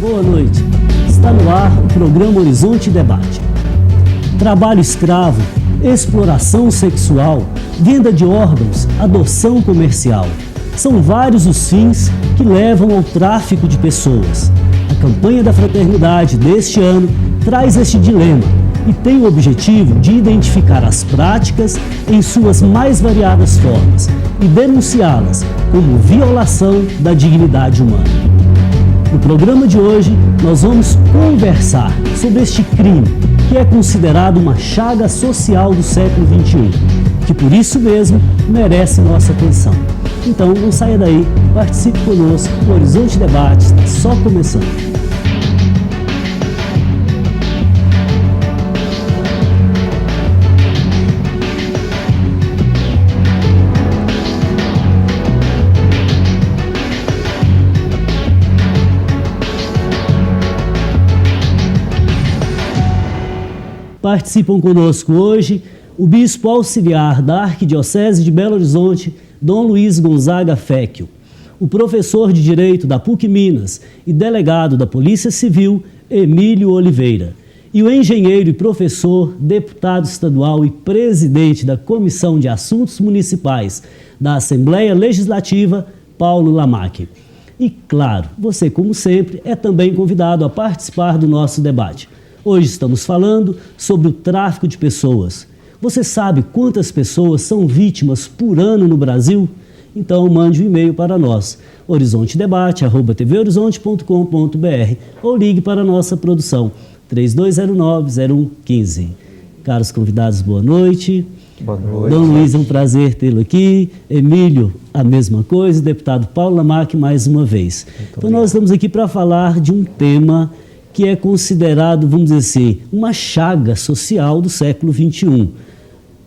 Boa noite. Está no ar o programa Horizonte Debate. Trabalho escravo, exploração sexual, venda de órgãos, adoção comercial. São vários os fins que levam ao tráfico de pessoas. A campanha da fraternidade deste ano traz este dilema e tem o objetivo de identificar as práticas em suas mais variadas formas e denunciá-las como violação da dignidade humana. No programa de hoje, nós vamos conversar sobre este crime, que é considerado uma chaga social do século XXI, que por isso mesmo merece nossa atenção. Então, não saia daí, participe conosco, o Horizonte Debate está só começando. Participam conosco hoje o bispo auxiliar da Arquidiocese de Belo Horizonte, Dom Luiz Gonzaga Fecchio, o professor de Direito da PUC Minas e delegado da Polícia Civil, Emílio Oliveira, e o engenheiro e professor, deputado estadual e presidente da Comissão de Assuntos Municipais da Assembleia Legislativa, Paulo Lamaque. E, claro, você, como sempre, é também convidado a participar do nosso debate. Hoje estamos falando sobre o tráfico de pessoas. Você sabe quantas pessoas são vítimas por ano no Brasil? Então mande um e-mail para nós, horizontedebate@tvhorizonte.com.br ou ligue para a nossa produção, 3209-0115. Caros convidados, boa noite. Boa noite. Dom Luiz, é um prazer tê-lo aqui. Emílio, a mesma coisa. Deputado Paulo Lamaque, mais uma vez. Então nós estamos aqui para falar de um tema que é considerado, vamos dizer assim, uma chaga social do século XXI.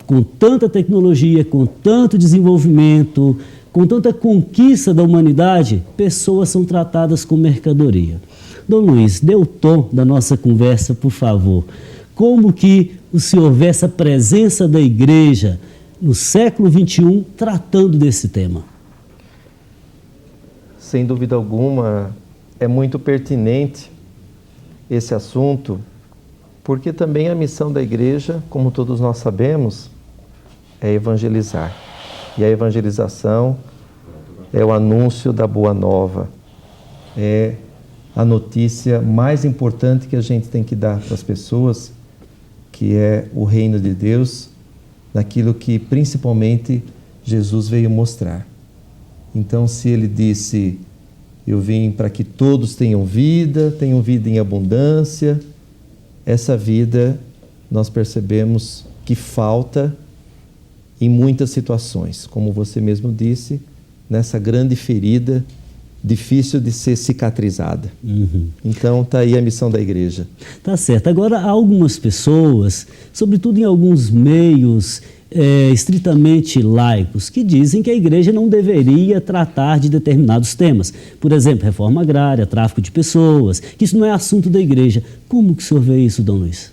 Com tanta tecnologia, com tanto desenvolvimento, com tanta conquista da humanidade, pessoas são tratadas como mercadoria. Dom Luiz, dê o tom da nossa conversa, por favor. Como que o senhor vê essa presença da igreja no século XXI tratando desse tema? Sem dúvida alguma, é muito pertinente esse assunto, porque também a missão da igreja, como todos nós sabemos, é evangelizar. E a evangelização é o anúncio da boa nova, é a notícia mais importante que a gente tem que dar para as pessoas, que é o reino de Deus, naquilo que principalmente Jesus veio mostrar. Então, se ele disse: eu vim para que todos tenham vida em abundância. Essa vida nós percebemos que falta em muitas situações, como você mesmo disse, nessa grande ferida difícil de ser cicatrizada. Então está aí a missão da igreja. Tá certo. Agora, há algumas pessoas, sobretudo em alguns meios estritamente laicos, que dizem que a igreja não deveria tratar de determinados temas. Por exemplo, reforma agrária, tráfico de pessoas, que isso não é assunto da igreja. Como que o senhor vê isso, Dom Luiz?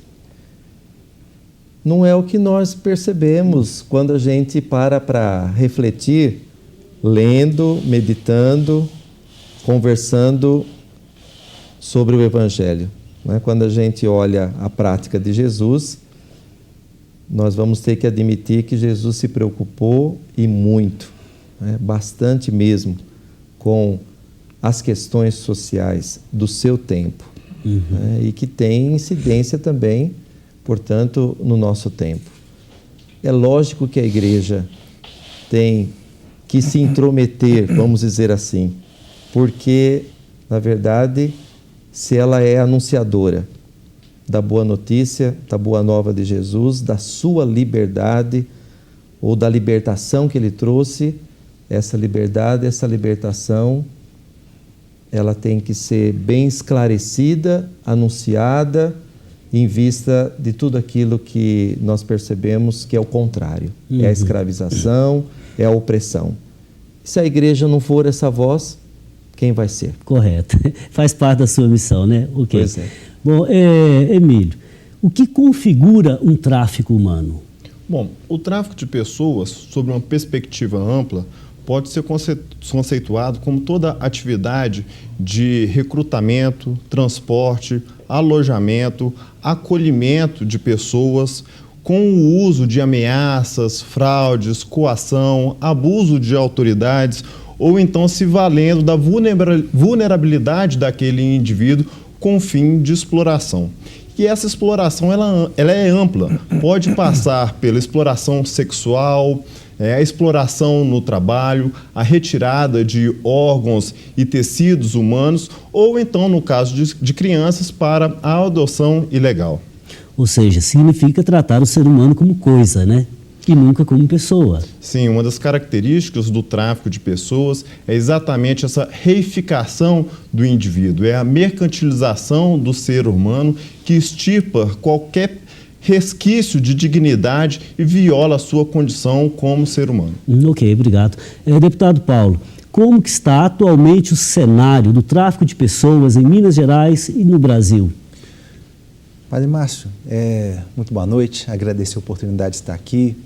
Não é o que nós percebemos quando a gente para refletir, lendo, meditando, conversando sobre o Evangelho. Quando a gente olha a prática de Jesus, nós vamos ter que admitir que Jesus se preocupou e muito, bastante mesmo, com as questões sociais do seu tempo, e que tem incidência também, portanto, no nosso tempo. É lógico que a igreja tem que se intrometer, vamos dizer assim, porque, na verdade, se ela é anunciadora da boa notícia, da boa nova de Jesus, da sua liberdade ou da libertação que ele trouxe, essa liberdade, essa libertação, ela tem que ser bem esclarecida, anunciada, em vista de tudo aquilo que nós percebemos que é o contrário. É a escravização, é a opressão. Se a igreja não for essa voz, quem vai ser? Correto. Faz parte da sua missão, né? Okay. Pois é. Bom, Emílio, o que configura um tráfico humano? Bom, o tráfico de pessoas, sob uma perspectiva ampla, pode ser conceituado como toda atividade de recrutamento, transporte, alojamento, acolhimento de pessoas com o uso de ameaças, fraudes, coação, abuso de autoridades ou então se valendo da vulnerabilidade daquele indivíduo com fim de exploração. E essa exploração ela é ampla, pode passar pela exploração sexual, a exploração no trabalho, a retirada de órgãos e tecidos humanos, ou então, no caso de crianças, para a adoção ilegal. Ou seja, significa tratar o ser humano como coisa, né? E nunca como pessoa. Sim, uma das características do tráfico de pessoas é exatamente essa reificação do indivíduo, é a mercantilização do ser humano que extirpa qualquer resquício de dignidade e viola a sua condição como ser humano. Ok, obrigado. Deputado Paulo, como que está atualmente o cenário do tráfico de pessoas em Minas Gerais e no Brasil? Padre Márcio, muito boa noite, agradecer a oportunidade de estar aqui.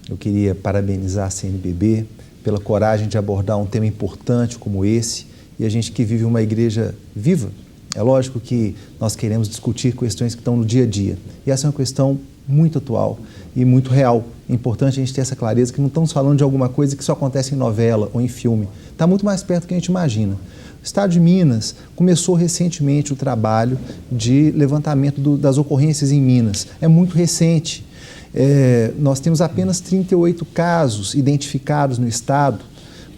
Eu queria parabenizar a CNBB pela coragem de abordar um tema importante como esse e a gente que vive uma igreja viva. É lógico que nós queremos discutir questões que estão no dia a dia e essa é uma questão muito atual e muito real. É importante a gente ter essa clareza que não estamos falando de alguma coisa que só acontece em novela ou em filme. Está muito mais perto do que a gente imagina. O Estado de Minas começou recentemente o trabalho de levantamento das ocorrências em Minas. É muito recente. Nós temos apenas 38 casos identificados no Estado,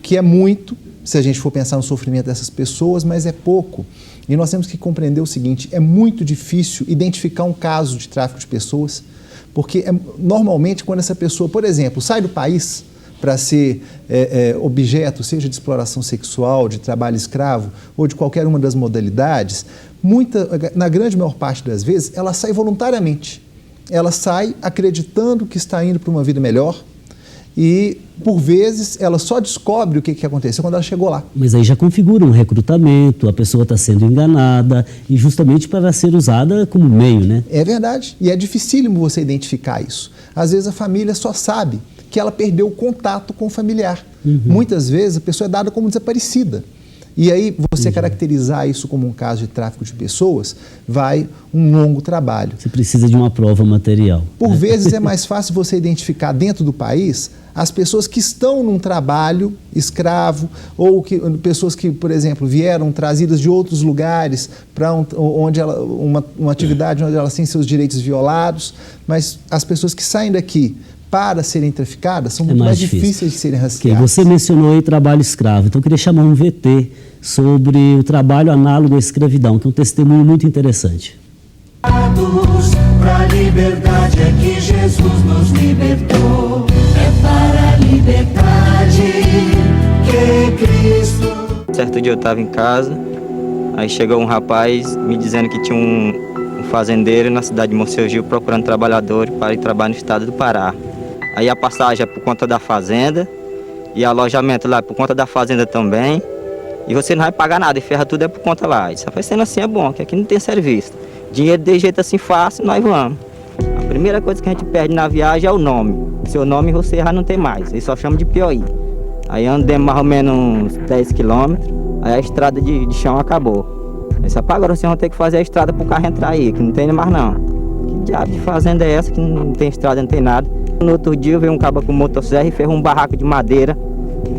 que é muito, se a gente for pensar no sofrimento dessas pessoas, mas é pouco. E nós temos que compreender o seguinte, é muito difícil identificar um caso de tráfico de pessoas, porque normalmente quando essa pessoa, por exemplo, sai do país para ser objeto, seja de exploração sexual, de trabalho escravo ou de qualquer uma das modalidades, na grande maior parte das vezes, ela sai voluntariamente. Ela sai acreditando que está indo para uma vida melhor e, por vezes, ela só descobre o que aconteceu quando ela chegou lá. Mas aí já configura um recrutamento, a pessoa está sendo enganada e justamente para ser usada como meio, né? É verdade. E é dificílimo você identificar isso. Às vezes a família só sabe que ela perdeu o contato com o familiar. Muitas vezes a pessoa é dada como desaparecida. E aí você caracterizar isso como um caso de tráfico de pessoas vai um longo trabalho. Você precisa de uma prova material. Por vezes é mais fácil você identificar dentro do país as pessoas que estão num trabalho escravo ou pessoas que, por exemplo, vieram trazidas de outros lugares para uma atividade onde elas têm seus direitos violados, mas as pessoas que saem daqui para serem traficadas são muito mais difíceis de serem rastreadas. Você mencionou aí trabalho escravo, então eu queria chamar um VT sobre o trabalho análogo à escravidão, que é um testemunho muito interessante. Para a liberdade é que Jesus nos libertou, é para a liberdade que Cristo... Certo dia eu estava em casa, aí chegou um rapaz me dizendo que tinha um fazendeiro na cidade de Monsergil procurando trabalhadores para ir trabalhar no estado do Pará. Aí a passagem é por conta da fazenda e alojamento lá é por conta da fazenda também. E você não vai pagar nada, e ferra tudo é por conta lá. Isso vai sendo assim é bom, que aqui não tem serviço. Dinheiro de jeito assim fácil, nós vamos. A primeira coisa que a gente perde na viagem é o nome. Seu nome você já não tem mais, eles só chamam de Piauí. Aí andamos mais ou menos uns 10 quilômetros, aí a estrada de chão acabou. Aí só agora vocês vão ter que fazer a estrada para o carro entrar aí, que não tem mais não. Que diabo de fazenda é essa que não tem estrada, não tem nada? No outro dia veio um cabo com motosserra e fez um barraco de madeira,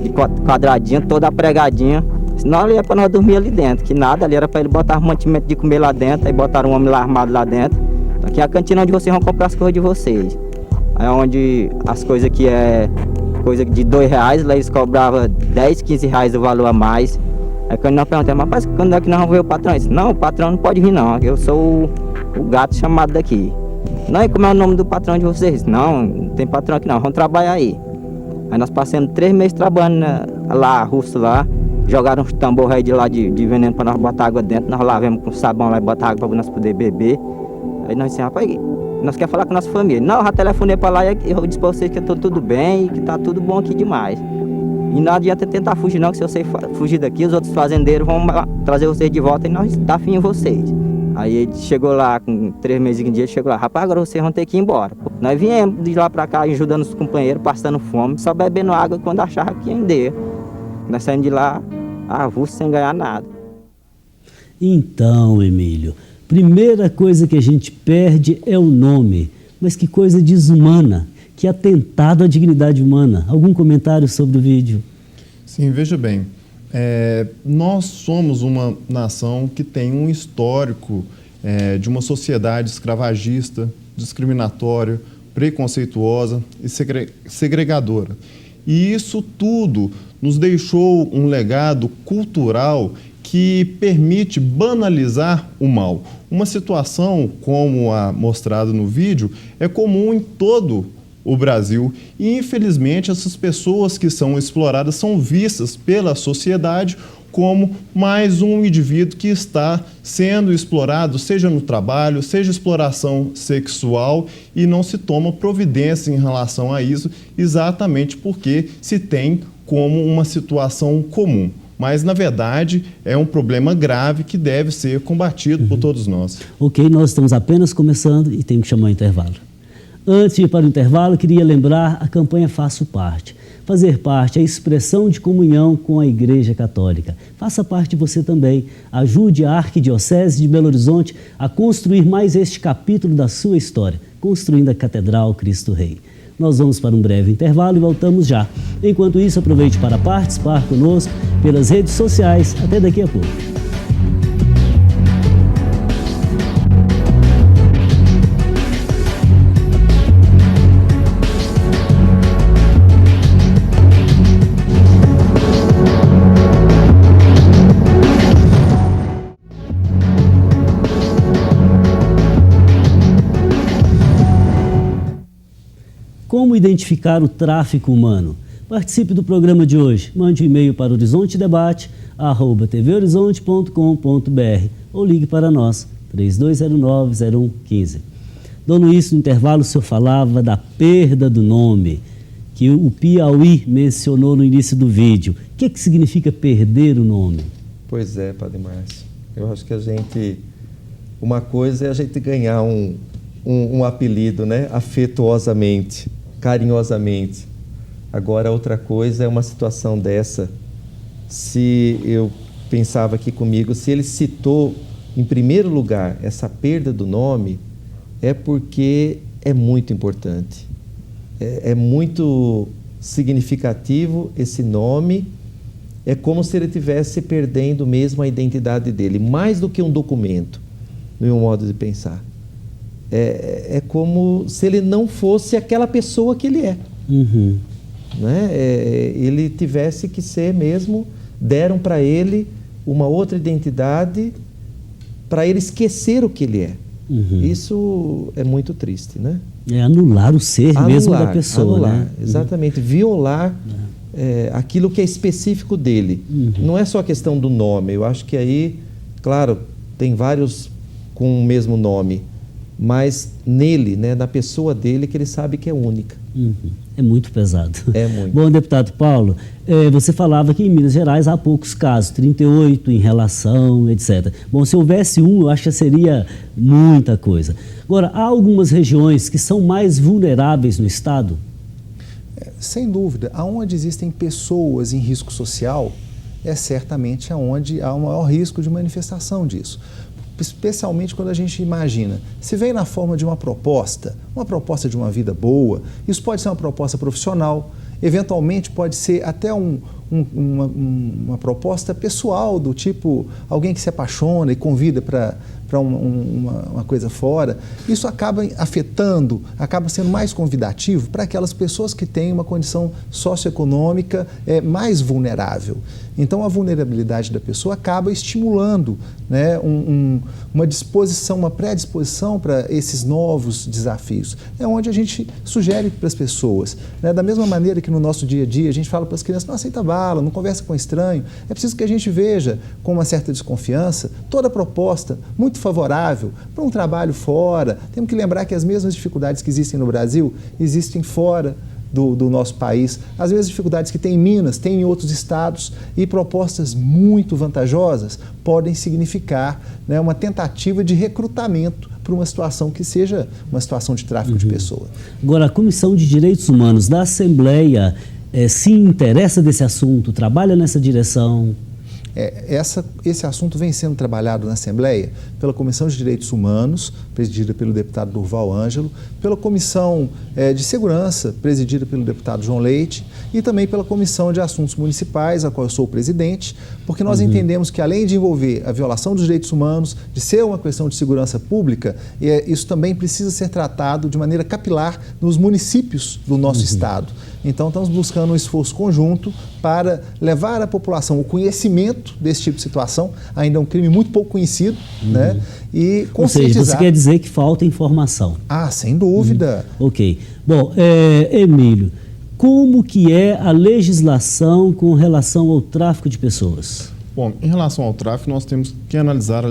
de quadradinho, toda pregadinha. Senão ali é para nós dormir ali dentro, que nada, ali era para ele botar mantimento de comer lá dentro, aí botaram um homem lá armado lá dentro. Aqui é a cantina onde vocês vão comprar as coisas de vocês. Aí onde as coisas que é coisa de R$2, lá eles cobravam R$10, R$15 o valor a mais. Aí quando nós perguntamos, rapaz, quando é que nós vamos ver o patrão? Ele disse, não, o patrão não pode vir não, eu sou o gato chamado daqui. Não, e como é o nome do patrão de vocês? Não tem patrão aqui não, vamos trabalhar aí. Aí nós passamos 3 meses trabalhando lá, russo lá, jogaram uns tambor aí de lá de veneno para nós botar água dentro, nós lavamos com sabão lá e botar água para nós poder beber. Aí nós dissemos, rapaz, nós queremos falar com a nossa família. Não, eu já telefonei para lá e eu disse para vocês que eu estou tudo bem, que está tudo bom aqui demais. E não adianta tentar fugir não, que se você fugir daqui, os outros fazendeiros vão trazer vocês de volta e nós dá fim em vocês. Aí ele chegou lá, com 3 meses de dia, ele chegou lá, rapaz, agora vocês vão ter que ir embora. Nós viemos de lá pra cá, ajudando os companheiros, passando fome, só bebendo água quando achava que ia ender. Nós saímos de lá, avulso, sem ganhar nada. Então, Emílio, primeira coisa que a gente perde é o nome. Mas que coisa desumana, que atentado à dignidade humana. Algum comentário sobre o vídeo? Sim, veja bem, nós somos uma nação que tem um histórico de uma sociedade escravagista, discriminatória, preconceituosa e segregadora. E isso tudo nos deixou um legado cultural que permite banalizar o mal. Uma situação como a mostrada no vídeo é comum em todo o Brasil e, infelizmente, essas pessoas que são exploradas são vistas pela sociedade como mais um indivíduo que está sendo explorado, seja no trabalho, seja exploração sexual, e não se toma providência em relação a isso, exatamente porque se tem como uma situação comum. Mas, na verdade, é um problema grave que deve ser combatido por todos nós. Ok, nós estamos apenas começando e temos que chamar o intervalo. Antes de ir para o intervalo, queria lembrar a campanha Faço Parte. Fazer parte é a expressão de comunhão com a Igreja Católica. Faça parte você também. Ajude a Arquidiocese de Belo Horizonte a construir mais este capítulo da sua história, construindo a Catedral Cristo Rei. Nós vamos para um breve intervalo e voltamos já. Enquanto isso, aproveite para participar conosco pelas redes sociais. Até daqui a pouco. Como identificar o tráfico humano? Participe do programa de hoje. Mande um e-mail para horizontedebate@tvhorizonte.com.br ou ligue para nós, 3209-0115. Dona Luiz, no intervalo o senhor falava da perda do nome, que o Piauí mencionou no início do vídeo. O que significa perder o nome? Pois é, Padre Márcio. Eu acho que uma coisa é a gente ganhar um apelido, né? Afetuosamente, carinhosamente. Agora, outra coisa é uma situação dessa. Se eu pensava aqui comigo, se ele citou em primeiro lugar essa perda do nome, é porque é muito importante. É muito significativo esse nome. É como se ele estivesse perdendo mesmo a identidade dele, mais do que um documento, no meu modo de pensar. É como se ele não fosse aquela pessoa que ele é. Uhum. Né? Ele tivesse que ser mesmo, deram para ele uma outra identidade para ele esquecer o que ele é. Uhum. Isso é muito triste, né? É anular o ser mesmo da pessoa. Anular, né? exatamente, violar aquilo que é específico dele. Uhum. Não é só a questão do nome, eu acho que aí, claro, tem vários com o mesmo nome, mas nele, né, na pessoa dele, que ele sabe que é única. Uhum. É muito pesado. É muito. Bom, deputado Paulo, você falava que em Minas Gerais há poucos casos, 38 em relação, etc. Bom, se houvesse eu acho que seria muita coisa. Agora, há algumas regiões que são mais vulneráveis no estado? Sem dúvida. Aonde existem pessoas em risco social, é certamente aonde há o maior risco de manifestação disso. Especialmente quando a gente imagina, se vem na forma de uma proposta de uma vida boa, isso pode ser uma proposta profissional, eventualmente pode ser até uma proposta pessoal, do tipo alguém que se apaixona e convida para uma coisa fora. Isso acaba afetando, acaba sendo mais convidativo para aquelas pessoas que têm uma condição socioeconômica mais vulnerável. Então, a vulnerabilidade da pessoa acaba estimulando, né, uma disposição, uma predisposição para esses novos desafios. É onde a gente sugere para as pessoas, né, da mesma maneira que no nosso dia a dia a gente fala para as crianças, não aceita bala, não conversa com estranho. É preciso que a gente veja com uma certa desconfiança toda proposta muito favorável para um trabalho fora. Temos que lembrar que as mesmas dificuldades que existem no Brasil existem fora do nosso país, as mesmas dificuldades que tem em Minas, tem em outros estados, e propostas muito vantajosas podem significar, né, uma tentativa de recrutamento para uma situação que seja uma situação de tráfico de pessoas. Agora, a Comissão de Direitos Humanos da Assembleia se interessa desse assunto, trabalha nessa direção? Esse assunto vem sendo trabalhado na Assembleia pela Comissão de Direitos Humanos, presidida pelo deputado Durval Ângelo, pela Comissão de Segurança, presidida pelo deputado João Leite, e também pela Comissão de Assuntos Municipais, a qual eu sou o presidente, porque nós entendemos que, além de envolver a violação dos direitos humanos, de ser uma questão de segurança pública, isso também precisa ser tratado de maneira capilar nos municípios do nosso estado. Então, estamos buscando um esforço conjunto para levar à população o conhecimento desse tipo de situação. Ainda é um crime muito pouco conhecido, né? E conscientizar. Ou seja, você quer dizer que falta informação? Ah, sem dúvida. Ok. Bom, Emílio, como que é a legislação com relação ao tráfico de pessoas? Bom, em relação ao tráfico, nós temos que analisar a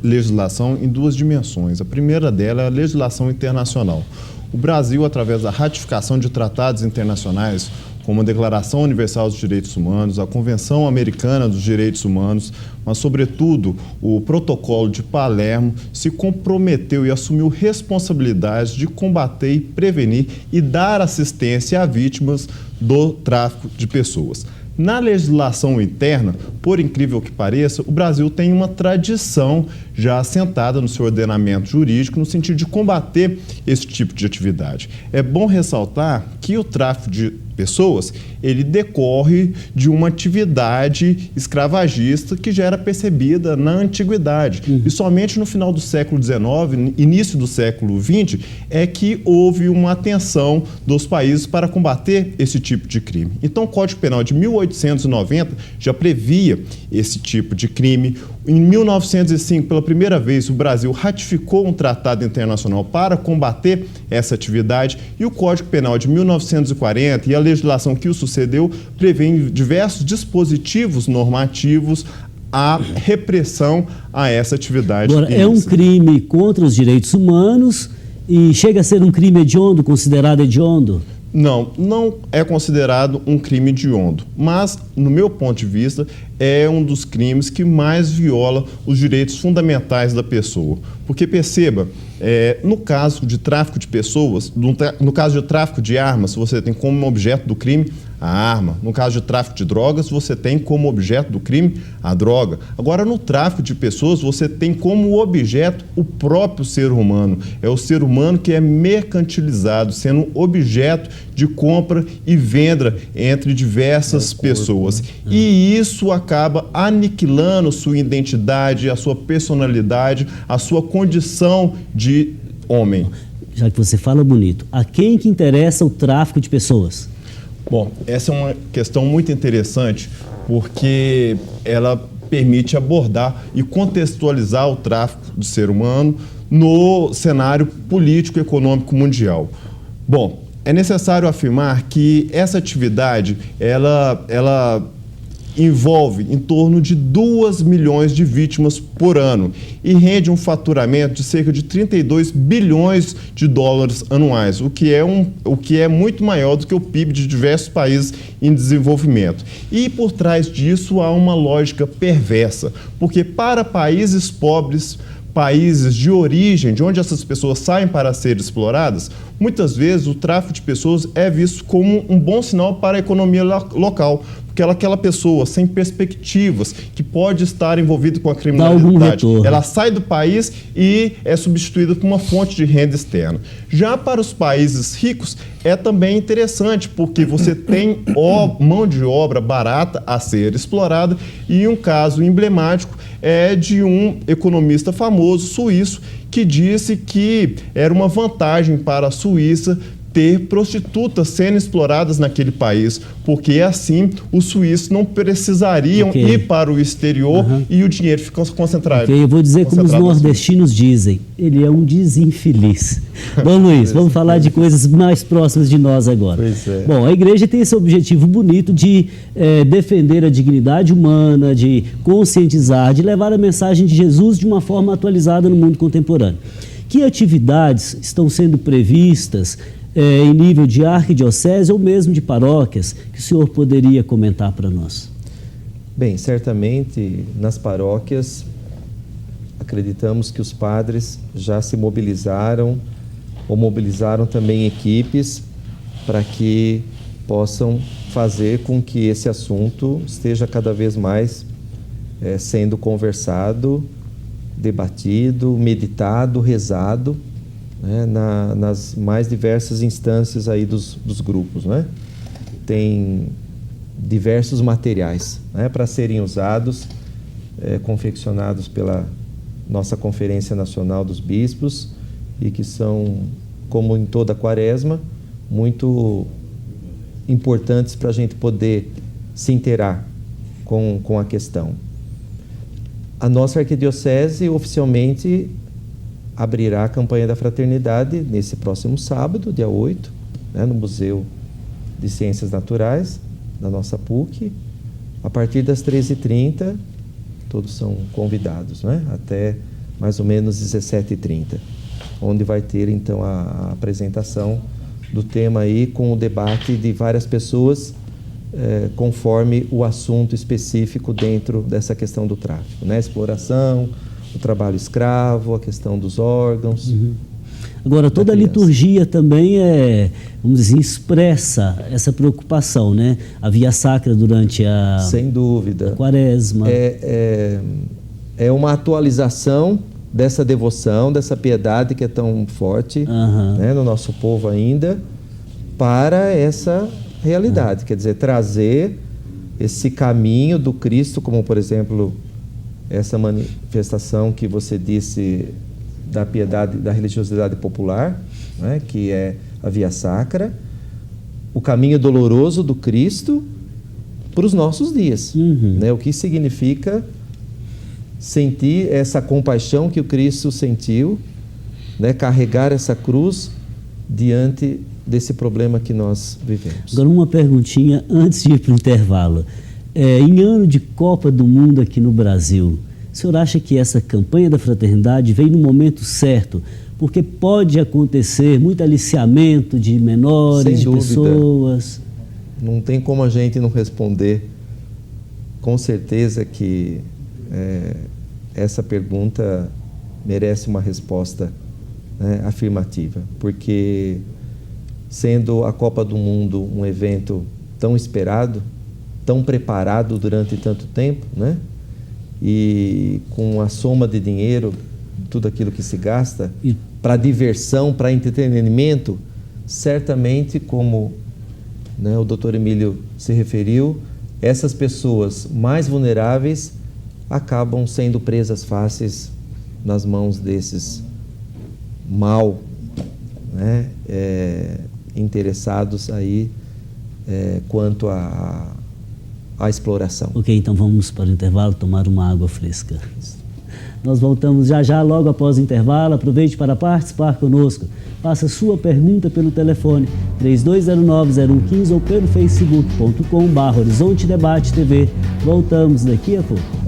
legislação em duas dimensões. A primeira dela é a legislação internacional. O Brasil, através da ratificação de tratados internacionais, como a Declaração Universal dos Direitos Humanos, a Convenção Americana dos Direitos Humanos, mas, sobretudo, o Protocolo de Palermo, se comprometeu e assumiu responsabilidade de combater e prevenir e dar assistência a vítimas do tráfico de pessoas. Na legislação interna, por incrível que pareça, o Brasil tem uma tradição já assentada no seu ordenamento jurídico no sentido de combater esse tipo de atividade. É bom ressaltar que o tráfico de pessoas, ele decorre de uma atividade escravagista que já era percebida na antiguidade. E somente no final do século XIX, início do século XX, é que houve uma atenção dos países para combater esse tipo de crime. Então, o Código Penal de 1890 já previa esse tipo de crime. Em 1905, pela primeira vez, o Brasil ratificou um tratado internacional para combater essa atividade, e o Código Penal de 1940 e a legislação que o sucedeu prevêem diversos dispositivos normativos à repressão a essa atividade. Agora, é um crime contra os direitos humanos e chega a ser um crime hediondo, considerado hediondo? Não, não é considerado um crime hediondo, mas, no meu ponto de vista, é um dos crimes que mais viola os direitos fundamentais da pessoa. Porque, perceba, no caso de tráfico de pessoas, no caso de tráfico de armas, você tem como objeto do crime a arma. No caso de tráfico de drogas, você tem como objeto do crime a droga. Agora, no tráfico de pessoas, você tem como objeto o próprio ser humano. É o ser humano que é mercantilizado, sendo objeto de compra e venda entre diversas pessoas. E isso acaba aniquilando sua identidade, a sua personalidade, a sua condição de homem. Já que você fala bonito, a quem que interessa o tráfico de pessoas? Bom, essa é uma questão muito interessante, porque ela permite abordar e contextualizar o tráfico do ser humano no cenário político e econômico mundial. Bom, é necessário afirmar que essa atividade, ela envolve em torno de 2 milhões de vítimas por ano e rende um faturamento de cerca de 32 bilhões de dólares anuais, o que é muito maior do que o PIB de diversos países em desenvolvimento. E por trás disso há uma lógica perversa, porque para países pobres, países de origem, de onde essas pessoas saem para serem exploradas, muitas vezes o tráfico de pessoas é visto como um bom sinal para a economia local, porque aquela pessoa sem perspectivas, que pode estar envolvida com a criminalidade, ela sai do país e é substituída por uma fonte de renda externa. Já para os países ricos, é também interessante, porque você tem mão de obra barata a ser explorada, e um caso emblemático é de um economista famoso suíço que disse que era uma vantagem para a Suíça ter prostitutas sendo exploradas naquele país, porque assim os suíços não precisariam ir para o exterior e o dinheiro fica concentrado. Eu vou dizer como os nordestinos dizem, ele é um desinfeliz. Bom, Luiz, vamos falar de coisas mais próximas de nós agora. Bom, a igreja tem esse objetivo bonito de defender a dignidade humana, de conscientizar, de levar a mensagem de Jesus de uma forma atualizada no mundo contemporâneo. Que atividades estão sendo previstas em nível de arquidiocese ou mesmo de paróquias, que o senhor poderia comentar para nós? Bem, certamente nas paróquias acreditamos que os padres já se mobilizaram ou mobilizaram também equipes para que possam fazer com que esse assunto esteja cada vez mais sendo conversado, debatido, meditado, rezado, né, nas mais diversas instâncias aí dos grupos, né? Tem diversos materiais, né, para serem usados, confeccionados pela nossa Conferência Nacional dos Bispos e que são, como em toda a quaresma, muito importantes para a gente poder se inteirar com a questão. A nossa arquidiocese oficialmente abrirá a campanha da fraternidade nesse próximo sábado, dia 8, né, no Museu de Ciências Naturais da nossa PUC, a partir das 13h30, todos são convidados, né, até mais ou menos 17h30, onde vai ter então a apresentação do tema aí com o debate de várias pessoas conforme o assunto específico dentro dessa questão do tráfico, né? Exploração, o trabalho escravo, a questão dos órgãos. Uhum. Agora, toda a liturgia também vamos dizer, expressa essa preocupação, né? A via sacra durante sem dúvida, a quaresma. É uma atualização dessa devoção, dessa piedade que é tão forte, né, no nosso povo ainda, para essa realidade. Quer dizer, trazer esse caminho do Cristo, como, por exemplo, essa manifestação que você disse da piedade, da religiosidade popular, né, que é a via sacra, o caminho doloroso do Cristo para os nossos dias. Né, o que significa sentir essa compaixão que o Cristo sentiu, né, carregar essa cruz diante desse problema que nós vivemos. Agora, uma perguntinha antes de ir para o intervalo. Em ano de Copa do Mundo aqui no Brasil, o senhor acha que essa campanha da fraternidade veio no momento certo? Porque pode acontecer muito aliciamento de menores, de pessoas. Não tem como a gente não responder. Com certeza que essa pergunta merece uma resposta, né, afirmativa, porque sendo a Copa do Mundo um evento tão esperado, tão preparado durante tanto tempo, né, e com a soma de dinheiro, tudo aquilo que se gasta para diversão, para entretenimento, certamente, como, né, o Dr. Emílio se referiu, essas pessoas mais vulneráveis acabam sendo presas fáceis nas mãos desses mal, né, interessados aí quanto à exploração. Ok, então vamos para o intervalo tomar uma água fresca. Nós voltamos já logo após o intervalo. Aproveite para participar conosco. Faça sua pergunta pelo telefone 3209-0115 ou pelo facebook.com/Horizonte Debate TV. Voltamos daqui a pouco.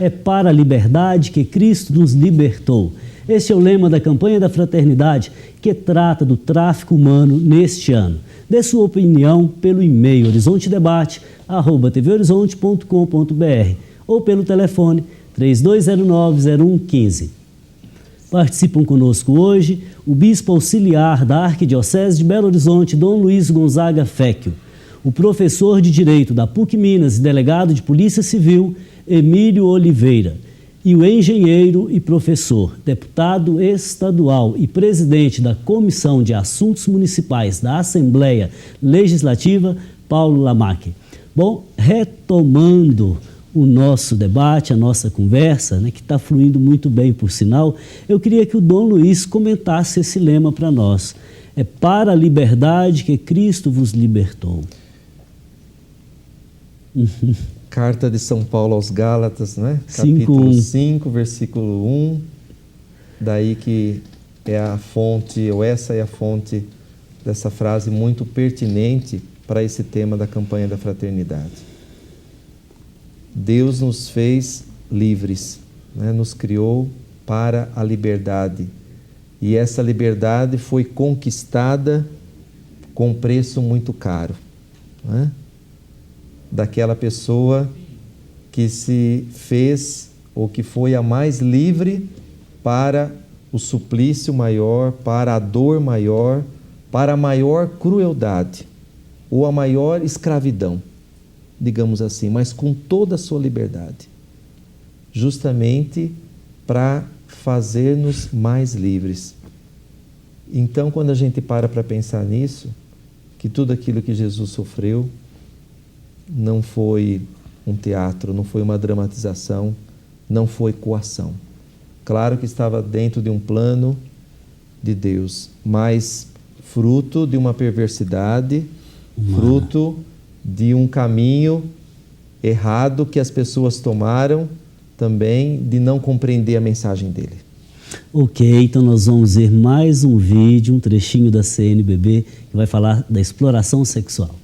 É para a liberdade que Cristo nos libertou. Esse é o lema da campanha da fraternidade que trata do tráfico humano neste ano. Dê sua opinião pelo e-mail horizontedebate@tvhorizonte.com.br ou pelo telefone 3209-0115. Participam conosco hoje o bispo auxiliar da Arquidiocese de Belo Horizonte, Dom Luiz Gonzaga Féquio, o professor de Direito da PUC Minas e delegado de Polícia Civil, Emílio Oliveira, e o engenheiro e professor, deputado estadual e presidente da Comissão de Assuntos Municipais da Assembleia Legislativa, Paulo Lamaque. Bom, retomando o nosso debate, a nossa conversa, né, que está fluindo muito bem, por sinal, eu queria que o Dom Luiz comentasse esse lema para nós. É para a liberdade que Cristo vos libertou. Carta de São Paulo aos Gálatas, né? 5:1. Capítulo 5, versículo 1. Daí que é a fonte, ou essa é a fonte dessa frase muito pertinente para esse tema da campanha da fraternidade. Deus nos fez livres né, nos criou para a liberdade. E essa liberdade foi conquistada com um preço muito caro, né? Daquela pessoa que se fez ou que foi a mais livre para o suplício maior, para a dor maior, para a maior crueldade ou a maior escravidão, digamos assim, mas com toda a sua liberdade, justamente para fazer-nos mais livres. Então, quando a gente para pensar nisso, que tudo aquilo que Jesus sofreu não foi um teatro, não foi uma dramatização, não foi coação. Claro que estava dentro de um plano de Deus, mas fruto de uma perversidade, fruto de um caminho errado que as pessoas tomaram também de não compreender a mensagem dele. Ok, então nós vamos ver mais um vídeo, um trechinho da CNBB, que vai falar da exploração sexual.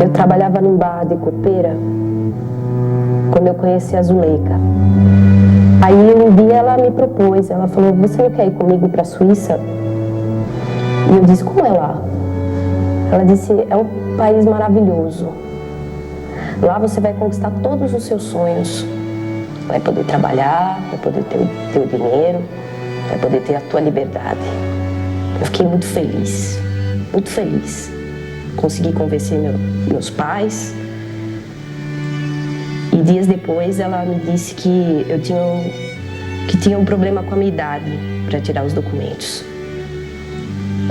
Eu trabalhava num bar de copeira quando eu conheci a Zuleika. Aí um dia ela me propôs, ela falou, você não quer ir comigo para a Suíça? E eu disse, como é lá? Ela disse, é um país maravilhoso. Lá você vai conquistar todos os seus sonhos. Vai poder trabalhar, vai poder ter o dinheiro, vai poder ter a tua liberdade. Eu fiquei muito feliz, muito feliz. Consegui convencer meus pais. E dias depois ela me disse que eu tinha um problema com a minha idade para tirar os documentos.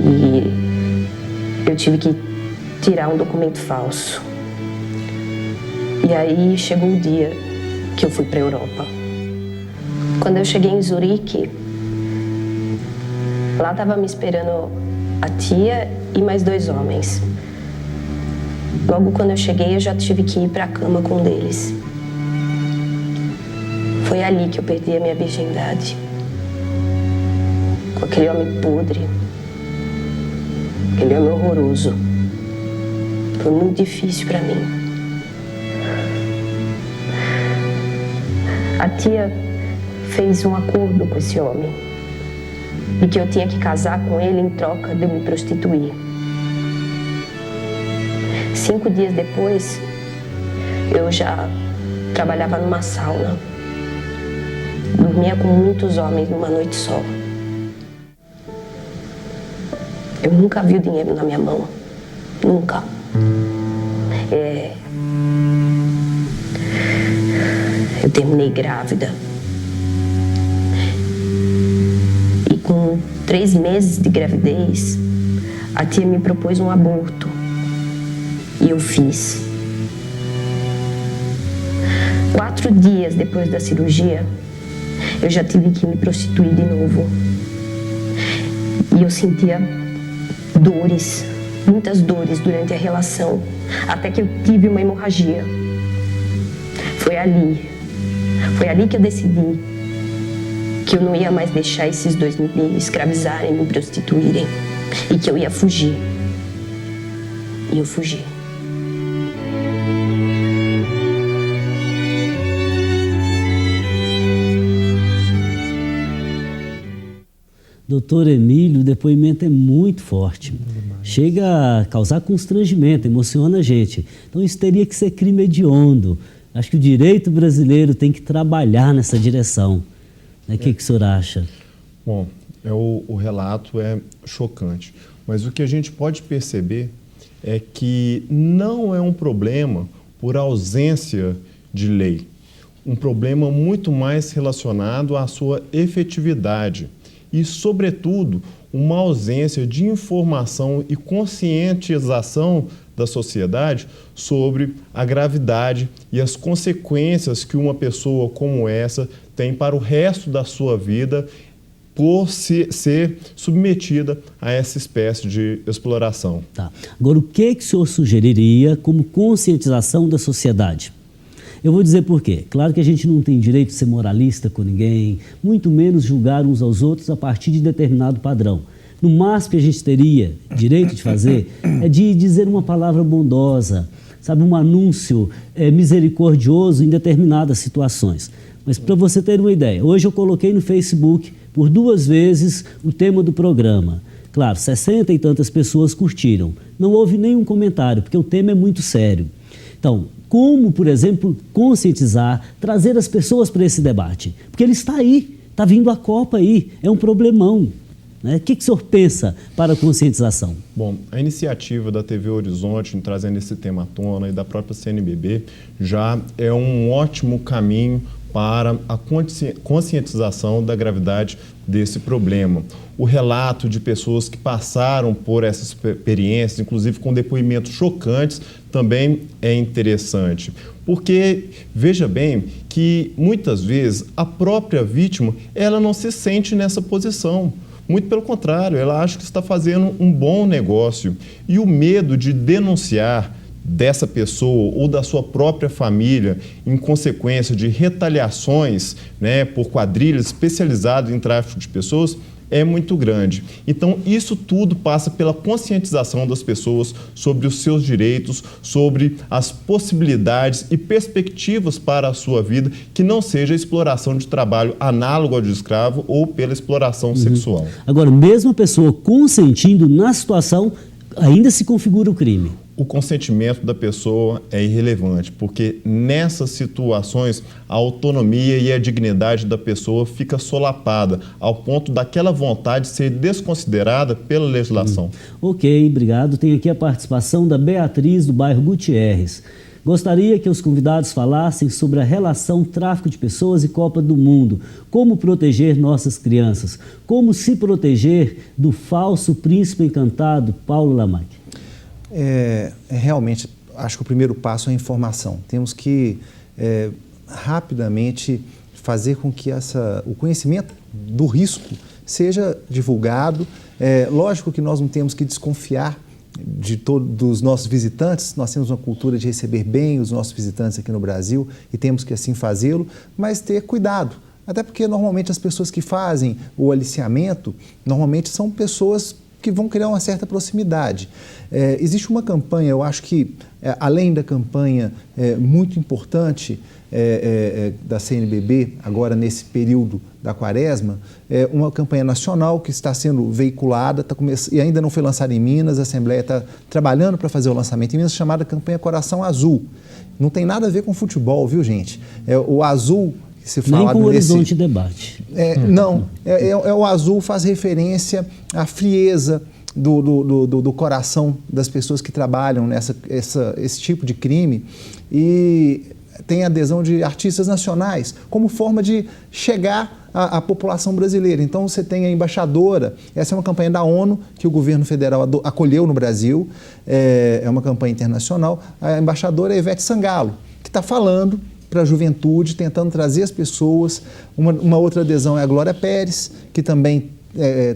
E eu tive que tirar um documento falso. E aí chegou o dia que eu fui para a Europa. Quando eu cheguei em Zurique, lá estava me esperando a tia e mais 2 homens. Logo quando eu cheguei, eu já tive que ir para a cama com um deles. Foi ali que eu perdi a minha virgindade. Com aquele homem podre. Aquele homem horroroso. Foi muito difícil para mim. A tia fez um acordo com esse homem. E que eu tinha que casar com ele em troca de eu me prostituir. 5 dias depois, eu já trabalhava numa sauna. Dormia com muitos homens numa noite só. Eu nunca vi o dinheiro na minha mão. Nunca. Eu terminei grávida. E com 3 meses de gravidez, a tia me propôs um aborto. E eu fiz. 4 dias depois da cirurgia, eu já tive que me prostituir de novo. E eu sentia dores, muitas dores durante a relação, até que eu tive uma hemorragia. Foi ali que eu decidi que eu não ia mais deixar esses 2 me escravizarem, me prostituírem, e que eu ia fugir. E eu fugi. Doutor Emílio, o depoimento é muito forte. Chega a causar constrangimento, emociona a gente. Então isso teria que ser crime hediondo. Acho que o direito brasileiro tem que trabalhar nessa direção. O que o senhor acha? Bom, o relato é chocante. Mas o que a gente pode perceber é que não é um problema por ausência de lei. Um problema muito mais relacionado à sua efetividade. E, sobretudo, uma ausência de informação e conscientização da sociedade sobre a gravidade e as consequências que uma pessoa como essa tem para o resto da sua vida por ser submetida a essa espécie de exploração. Tá. Agora, o que o senhor sugeriria como conscientização da sociedade? Eu vou dizer por quê. Claro que a gente não tem direito de ser moralista com ninguém, muito menos julgar uns aos outros a partir de determinado padrão. No máximo que a gente teria direito de fazer é de dizer uma palavra bondosa, sabe, um anúncio misericordioso em determinadas situações. Mas para você ter uma ideia, hoje eu coloquei no Facebook por 2 vezes o tema do programa. Claro, 60 e tantas pessoas curtiram. Não houve nenhum comentário, porque o tema é muito sério. Então, como, por exemplo, conscientizar, trazer as pessoas para esse debate? Porque ele está aí, está vindo a Copa aí, é um problemão. Né? O que o senhor pensa para a conscientização? Bom, a iniciativa da TV Horizonte em trazendo esse tema à tona e da própria CNBB já é um ótimo caminho para a conscientização da gravidade desse problema. O relato de pessoas que passaram por essas experiências, inclusive com depoimentos chocantes, também é interessante. Porque, veja bem, que muitas vezes a própria vítima, ela não se sente nessa posição. Muito pelo contrário, ela acha que está fazendo um bom negócio. E o medo de denunciar dessa pessoa ou da sua própria família em consequência de retaliações, né, por quadrilhas especializadas em tráfico de pessoas é muito grande. Então, isso tudo passa pela conscientização das pessoas sobre os seus direitos, sobre as possibilidades e perspectivas para a sua vida, que não seja a exploração de trabalho análogo ao de escravo ou pela exploração sexual. Agora, mesmo a pessoa consentindo na situação, ainda se configura o crime. O consentimento da pessoa é irrelevante, porque nessas situações a autonomia e a dignidade da pessoa fica solapada, ao ponto daquela vontade ser desconsiderada pela legislação. Ok, obrigado. Tem aqui a participação da Beatriz, do bairro Gutierrez. Gostaria que os convidados falassem sobre a relação tráfico de pessoas e Copa do Mundo. Como proteger nossas crianças? Como se proteger do falso príncipe encantado, Paulo Lamac? Realmente, acho que o primeiro passo é a informação. Temos que rapidamente fazer com que o conhecimento do risco seja divulgado. Lógico que nós não temos que desconfiar dos nossos visitantes, nós temos uma cultura de receber bem os nossos visitantes aqui no Brasil e temos que assim fazê-lo, mas ter cuidado. Até porque normalmente as pessoas que fazem o aliciamento, normalmente são pessoas que vão criar uma certa proximidade. Existe uma campanha, eu acho que, além da campanha muito importante da CNBB, agora nesse período da Quaresma, uma campanha nacional que está sendo veiculada e ainda não foi lançada em Minas, a Assembleia está trabalhando para fazer o lançamento em Minas, chamada campanha Coração Azul. Não tem nada a ver com futebol, viu, gente? O azul... Nem com o Horizonte Debate. Não, o azul faz referência à frieza do coração das pessoas que trabalham esse tipo de crime e tem adesão de artistas nacionais como forma de chegar à população brasileira. Então você tem a embaixadora, essa é uma campanha da ONU que o governo federal acolheu no Brasil, é uma campanha internacional, a embaixadora é Ivete Sangalo, que está falando para a juventude, tentando trazer as pessoas. Uma outra adesão é a Glória Pérez, que também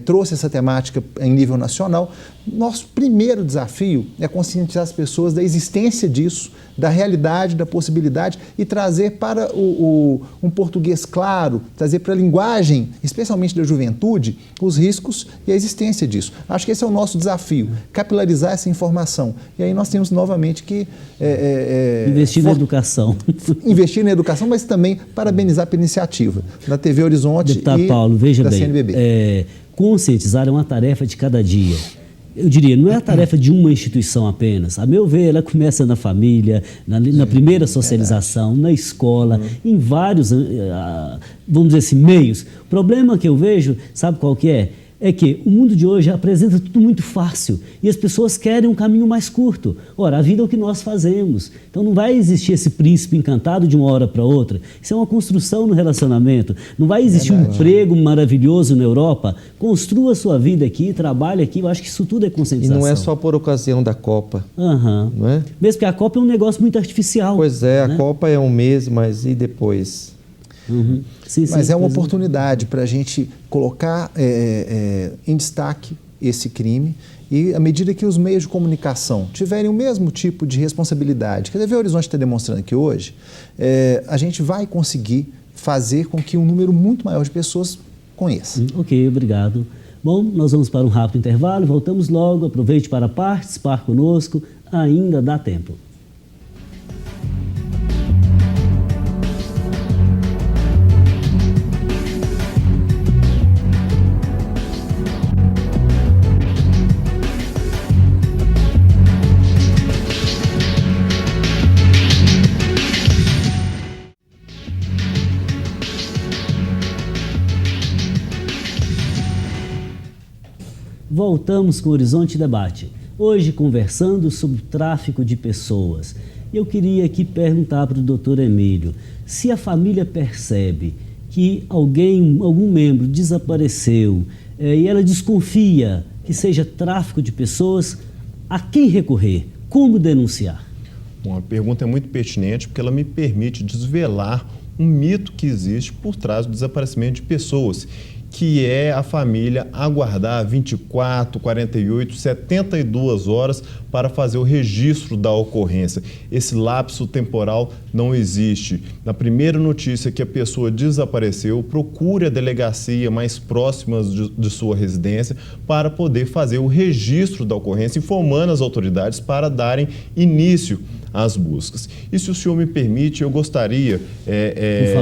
trouxe essa temática em nível nacional. Nosso primeiro desafio é conscientizar as pessoas da existência disso, da realidade, da possibilidade e trazer para um português claro, trazer para a linguagem, especialmente da juventude, os riscos e a existência disso. Acho que esse é o nosso desafio, capilarizar essa informação. E aí nós temos novamente que... investir na educação. Investir na educação, mas também parabenizar pela iniciativa da TV Horizonte Deputado Paulo, veja da bem, CNBB. Conscientizar é uma tarefa de cada dia. Eu diria, não é a tarefa de uma instituição apenas. A meu ver, ela começa na família, na primeira socialização, na escola, em vários, vamos dizer assim, meios. O problema que eu vejo, sabe qual que é? É que o mundo de hoje apresenta tudo muito fácil e as pessoas querem um caminho mais curto. Ora, a vida é o que nós fazemos. Então não vai existir esse príncipe encantado de uma hora para outra. Isso é uma construção no relacionamento. Não vai existir um emprego maravilhoso na Europa. Construa a sua vida aqui, trabalhe aqui. Eu acho que isso tudo é conscientização. E não é só por ocasião da Copa, não é? Mesmo porque a Copa é um negócio muito artificial. Pois é, né? A Copa é um mês, mas e depois? Sim, mas é uma oportunidade para a gente colocar em destaque esse crime E à medida que os meios de comunicação tiverem o mesmo tipo de responsabilidade que a TV Horizonte está demonstrando aqui hoje, a gente vai conseguir fazer com que um número muito maior de pessoas conheça. Ok, obrigado. Bom, nós vamos para um rápido intervalo, voltamos logo, aproveite para participar conosco, ainda dá tempo. Voltamos com o Horizonte Debate, hoje conversando sobre o tráfico de pessoas. Eu queria aqui perguntar para o doutor Emílio, se a família percebe que algum membro desapareceu e ela desconfia que seja tráfico de pessoas, a quem recorrer? Como denunciar? Bom, a pergunta é muito pertinente porque ela me permite desvelar um mito que existe por trás do desaparecimento de pessoas, que é a família aguardar 24, 48, 72 horas para fazer o registro da ocorrência. Esse lapso temporal não existe. Na primeira notícia que a pessoa desapareceu, procure a delegacia mais próxima de sua residência para poder fazer o registro da ocorrência, informando as autoridades para darem início às buscas. E se o senhor me permite, eu gostaria,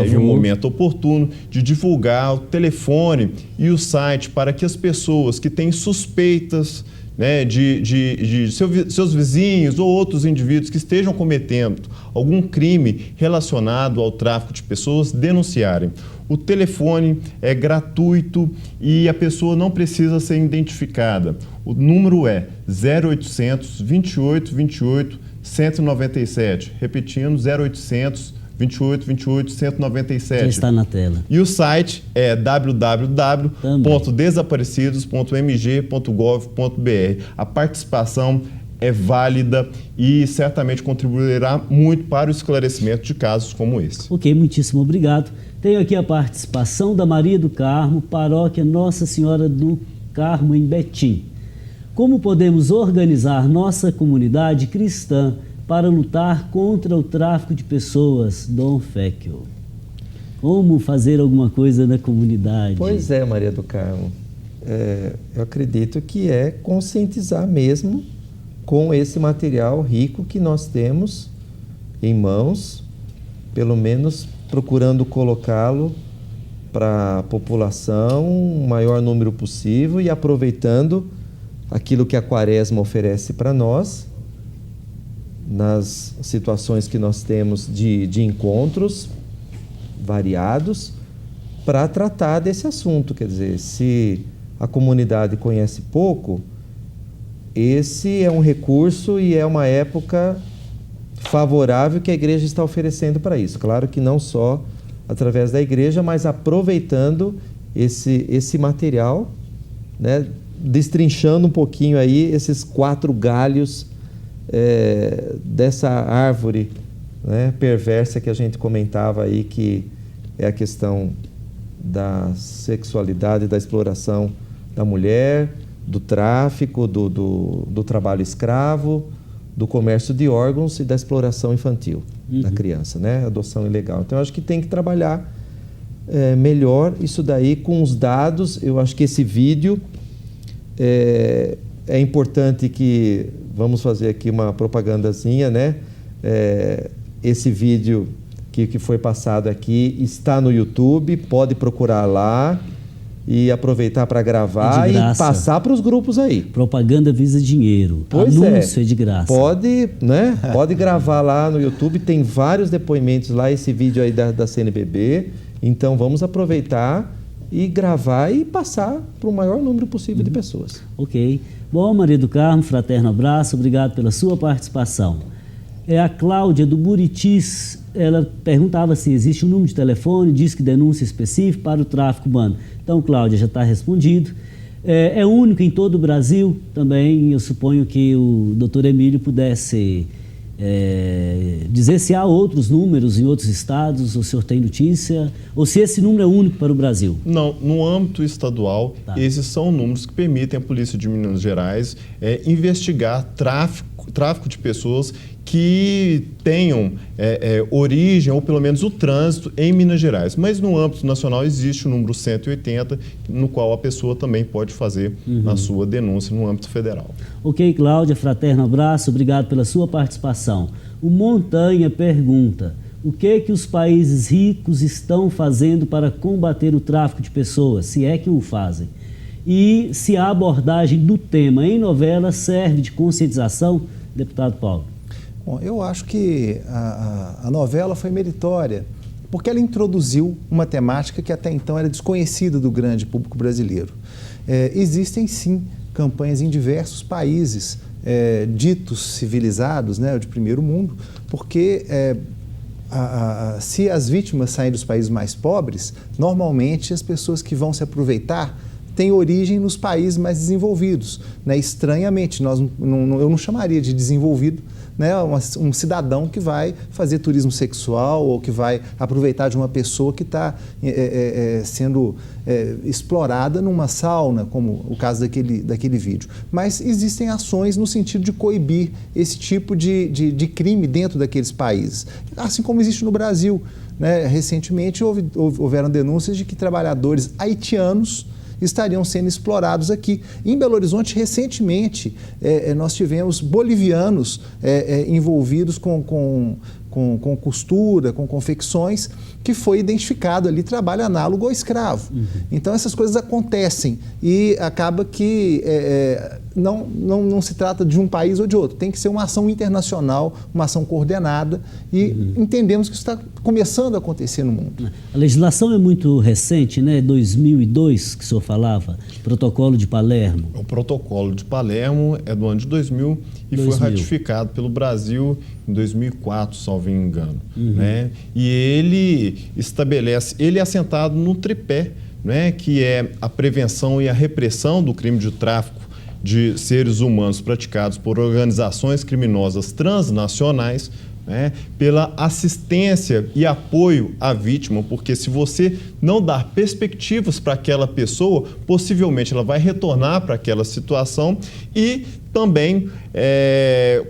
em um momento oportuno, de divulgar o telefone e o site para que as pessoas que têm suspeitas, né, de seus vizinhos ou outros indivíduos que estejam cometendo algum crime relacionado ao tráfico de pessoas denunciarem. O telefone é gratuito e a pessoa não precisa ser identificada. O número é 0800 28 28 197. Repetindo, 0800 28 28 197. Já está na tela. E o site é www.desaparecidos.mg.gov.br. A participação é válida e certamente contribuirá muito para o esclarecimento de casos como esse. Ok, muitíssimo obrigado. Tenho aqui a participação da Maria do Carmo, paróquia Nossa Senhora do Carmo, em Betim. Como podemos organizar nossa comunidade cristã para lutar contra o tráfico de pessoas, Dom Féquio? Como fazer alguma coisa na comunidade? Pois é, Maria do Carmo. Eu acredito que é conscientizar mesmo com esse material rico que nós temos em mãos, pelo menos procurando colocá-lo para a população, o maior número possível, e aproveitando aquilo que a Quaresma oferece para nós, nas situações que nós temos de encontros variados, para tratar desse assunto. Quer dizer, se a comunidade conhece pouco, esse é um recurso e é uma época favorável que a igreja está oferecendo para isso. Claro que não só através da igreja, mas aproveitando esse material, né, destrinchando um pouquinho aí esses 4 galhos dessa árvore, né, perversa que a gente comentava aí, que é a questão da sexualidade, da exploração da mulher, do tráfico, do trabalho escravo, do comércio de órgãos e da exploração infantil da criança, né? Adoção ilegal. Então, eu acho que tem que trabalhar melhor isso daí com os dados. Eu acho que esse vídeo é importante que... Vamos fazer aqui uma propagandazinha, né? Esse vídeo que foi passado aqui está no YouTube, pode procurar lá e aproveitar para gravar e passar para os grupos aí. Propaganda visa dinheiro, anúncio é de graça. Pode, né? Pode gravar lá no YouTube, tem vários depoimentos lá, esse vídeo aí da CNBB. Então vamos aproveitar e gravar e passar para o maior número possível de pessoas. Ok. Bom, Maria do Carmo, fraterno abraço, obrigado pela sua participação. A Cláudia, do Buritis, ela perguntava se existe um número de telefone, diz que denúncia específico para o tráfico humano. Então, Cláudia, já está respondido. É único em todo o Brasil também. Eu suponho que o doutor Emílio pudesse dizer se há outros números em outros estados, o senhor tem notícia, ou se esse número é único para o Brasil? Não, no âmbito estadual, Tá. esses são números que permitem à Polícia de Minas Gerais investigar tráfico de pessoas que tenham origem, ou pelo menos o trânsito, em Minas Gerais. Mas no âmbito nacional existe o número 180, no qual a pessoa também pode fazer a sua denúncia no âmbito federal. Ok, Cláudia, fraterno abraço, obrigado pela sua participação. O Montanha pergunta: o que os países ricos estão fazendo para combater o tráfico de pessoas, se é que o fazem? E se a abordagem do tema em novela serve de conscientização, deputado Paulo? Bom, eu acho que a novela foi meritória, porque ela introduziu uma temática que até então era desconhecida do grande público brasileiro. Existem, sim, campanhas em diversos países ditos civilizados, né, de primeiro mundo, porque se as vítimas saem dos países mais pobres, normalmente as pessoas que vão se aproveitar têm origem nos países mais desenvolvidos, né? Estranhamente, eu não chamaria de desenvolvido, né, um cidadão que vai fazer turismo sexual ou que vai aproveitar de uma pessoa que está sendo explorada numa sauna, como o caso daquele vídeo. Mas existem ações no sentido de coibir esse tipo de crime dentro daqueles países, assim como existe no Brasil, né? Recentemente houveram denúncias de que trabalhadores haitianos estariam sendo explorados aqui. Em Belo Horizonte, recentemente, nós tivemos bolivianos envolvidos com costura, com confecções, que foi identificado ali trabalho análogo ao escravo. Então, essas coisas acontecem e acaba que não se trata de um país ou de outro. Tem que ser uma ação internacional, uma ação coordenada e entendemos que isso está começando a acontecer no mundo. A legislação é muito recente, né? 2002, que o senhor falava, Protocolo de Palermo. O Protocolo de Palermo é do ano de 2000 e foi ratificado pelo Brasil em 2004, salvo engano. Né? E ele estabelece, ele é assentado no tripé, né? Que é a prevenção e a repressão do crime de tráfico de seres humanos praticados por organizações criminosas transnacionais, né, pela assistência e apoio à vítima, porque se você não dar perspectivas para aquela pessoa, possivelmente ela vai retornar para aquela situação e também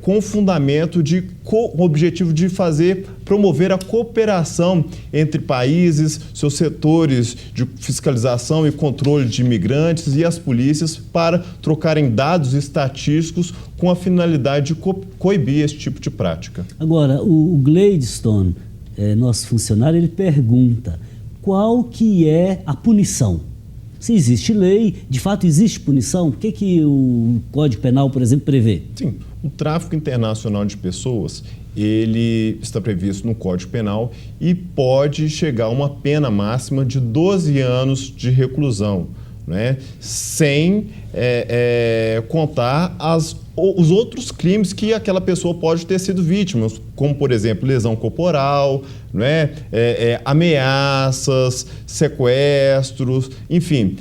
com o fundamento com o objetivo de promover a cooperação entre países, seus setores de fiscalização e controle de imigrantes e as polícias para trocarem dados estatísticos com a finalidade de coibir esse tipo de prática. Agora, o Gladstone, nosso funcionário, ele pergunta qual que é a punição? Se existe lei, de fato existe punição? O que o Código Penal, por exemplo, prevê? Sim, o tráfico internacional de pessoas, ele está previsto no Código Penal e pode chegar a uma pena máxima de 12 anos de reclusão, né? Sem contar os outros crimes que aquela pessoa pode ter sido vítima, como, por exemplo, lesão corporal, né? Ameaças, sequestros, enfim.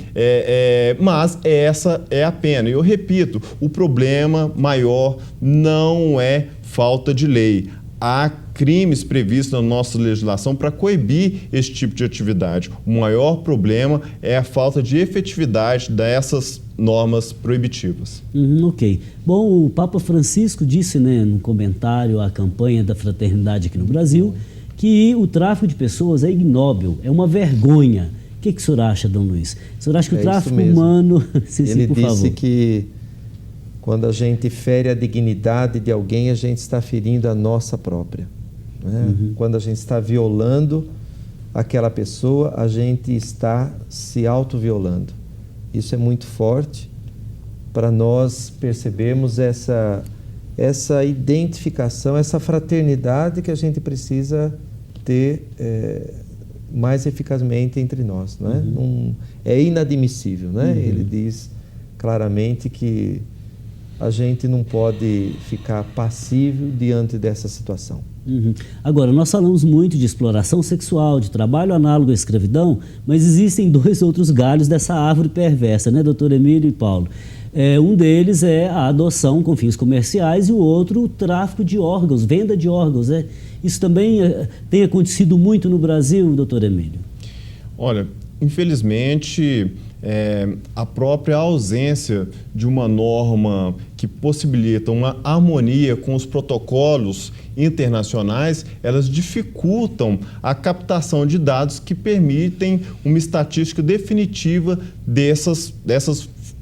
Mas essa é a pena. E eu repito, o problema maior não é falta de lei. Há crimes previstos na nossa legislação para coibir esse tipo de atividade. O maior problema é a falta de efetividade dessas normas proibitivas. Ok. Bom, o Papa Francisco disse, né, num comentário à campanha da fraternidade aqui no Brasil, que o tráfico de pessoas é ignóbil, é uma vergonha. O que o senhor acha, Dom Luiz? O senhor acha que o tráfico humano... Ele disse que quando a gente fere a dignidade de alguém, a gente está ferindo a nossa própria. Né? Quando a gente está violando aquela pessoa, a gente está se auto-violando. Isso é muito forte para nós percebermos essa identificação, essa fraternidade que a gente precisa ter mais eficazmente entre nós. Né? É inadmissível. Né? Ele diz claramente que a gente não pode ficar passivo diante dessa situação. Agora, nós falamos muito de exploração sexual, de trabalho análogo à escravidão, mas existem dois outros galhos dessa árvore perversa, né, doutor Emílio e Paulo? Um deles é a adoção com fins comerciais e o outro o tráfico de órgãos, venda de órgãos. Isso também tem acontecido muito no Brasil, doutor Emílio? Olha, infelizmente, a própria ausência de uma norma que possibilita uma harmonia com os protocolos internacionais, elas dificultam a captação de dados que permitem uma estatística definitiva dessas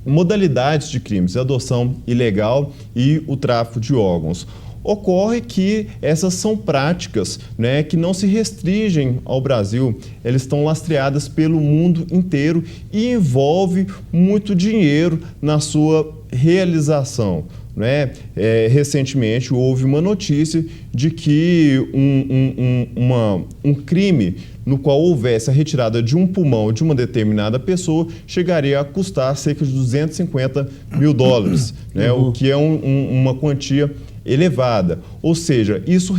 modalidades de crimes, a adoção ilegal e o tráfico de órgãos. Ocorre que essas são práticas, né, que não se restringem ao Brasil, elas estão lastreadas pelo mundo inteiro e envolve muito dinheiro na sua realização. Né? Recentemente houve uma notícia de que um crime no qual houvesse a retirada de um pulmão de uma determinada pessoa chegaria a custar cerca de $250 mil, né? O que é uma quantia elevada. Ou seja, isso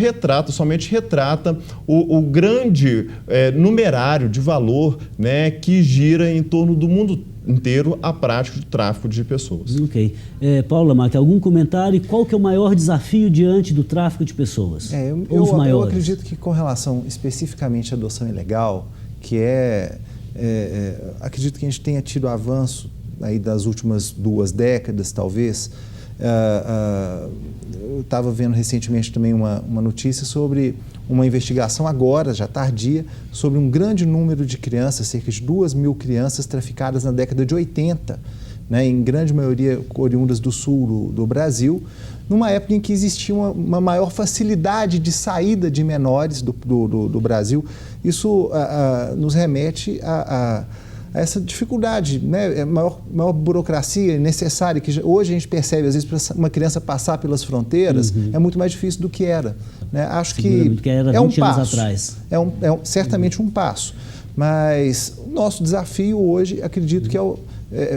somente retrata o grande numerário de valor, né, que gira em torno do mundo inteiro a prática de tráfico de pessoas. Ok. Paula Mac, algum comentário? E qual que é o maior desafio diante do tráfico de pessoas? Eu acredito que com relação especificamente à adoção ilegal, acredito que a gente tenha tido avanço aí das últimas 2 décadas, talvez. Eu estava vendo recentemente também uma notícia sobre uma investigação agora, já tardia, sobre um grande número de crianças, cerca de 2.000 crianças traficadas na década de 80, né, em grande maioria oriundas do sul do Brasil, numa época em que existia uma maior facilidade de saída de menores do Brasil. Isso nos remete a essa dificuldade, né? maior burocracia necessária, que hoje a gente percebe, às vezes, para uma criança passar pelas fronteiras, é muito mais difícil do que era. Né? Acho que é um passo, certamente um passo, mas o nosso desafio hoje, acredito que é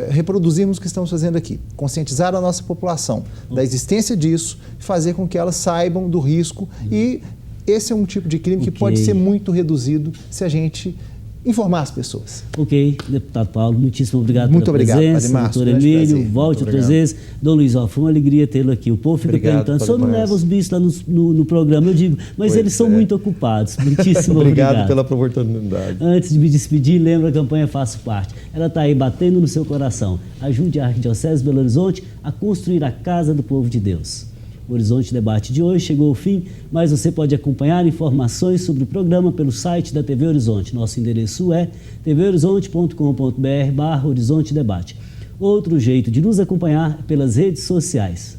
reproduzirmos o que estamos fazendo aqui, conscientizar a nossa população da existência disso, fazer com que elas saibam do risco e esse é um tipo de crime que pode ser muito reduzido se a gente informar as pessoas. Ok, deputado Paulo, muitíssimo obrigado muito pela obrigado, presença. Márcio, doutor Emílio, volte outras vezes. Dom Luiz, foi uma alegria tê-lo aqui. O povo fica perguntando, o senhor não leva os bichos lá no programa? Eu digo, mas eles são muito ocupados. Muitíssimo obrigado pela oportunidade. Antes de me despedir, lembra a campanha Faço Parte. Ela está aí batendo no seu coração. Ajude a Arquidiocese de Belo Horizonte a construir a casa do povo de Deus. O Horizonte Debate de hoje chegou ao fim, mas você pode acompanhar informações sobre o programa pelo site da TV Horizonte. Nosso endereço é tvhorizonte.com.br/Horizonte Debate. Outro jeito de nos acompanhar é pelas redes sociais.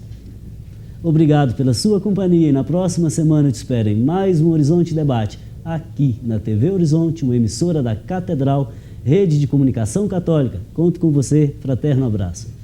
Obrigado pela sua companhia e na próxima semana eu te espero em mais um Horizonte Debate, aqui na TV Horizonte, uma emissora da Catedral, Rede de Comunicação Católica. Conto com você, fraterno abraço.